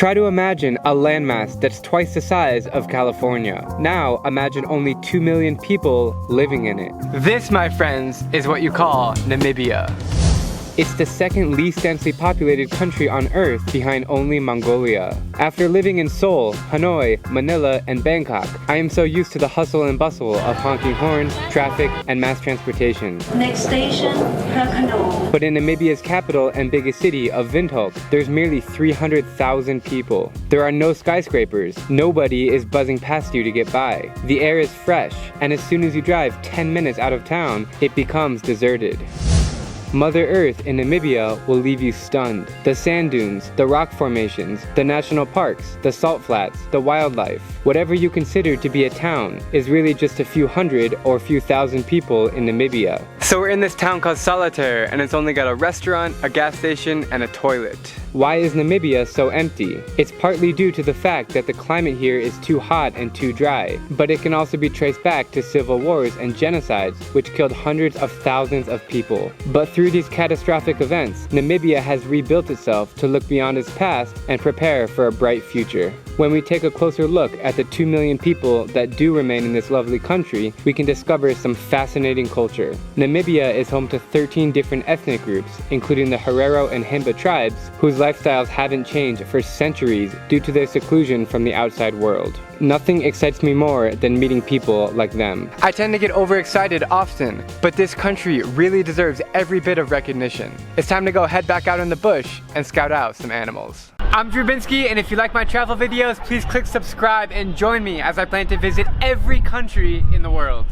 Try to imagine a landmass that's twice the size of California. Now imagine only 2 million people living in it. This, my friends, is what you call Namibia. It's the second least densely populated country on Earth behind only Mongolia. After living in Seoul, Hanoi, Manila, and Bangkok, I am so used to the hustle and bustle of honking horns, traffic, and mass transportation. Next station, Rakano. But in Namibia's capital and biggest city of Windhoek, there's merely 300,000 people. There are no skyscrapers. Nobody is buzzing past you to get by. The air is fresh, and as soon as you drive 10 minutes out of town, it becomes deserted. Mother Earth in Namibia will leave you stunned. The sand dunes, the rock formations, the national parks, the salt flats, the wildlife. Whatever you consider to be a town is really just a few hundred or few thousand people in Namibia. So we're in this town called Solitaire, and it's only got a restaurant, a gas station, and a toilet. Why is Namibia so empty? It's partly due to the fact that the climate here is too hot and too dry, but it can also be traced back to civil wars and genocides which killed hundreds of thousands of people. But through these catastrophic events, Namibia has rebuilt itself to look beyond its past and prepare for a bright future. When we take a closer look at the 2 million people that do remain in this lovely country, we can discover some fascinating culture. Namibia is home to 13 different ethnic groups, including the Herero and Himba tribes, whose lifestyles haven't changed for centuries due to their seclusion from the outside world. Nothing excites me more than meeting people like them. I tend to get overexcited often, but this country really deserves every bit of recognition. It's time to go head back out in the bush and scout out some animals. I'm Drew Binsky, and if you like my travel videos, please click subscribe and join me as I plan to visit every country in the world.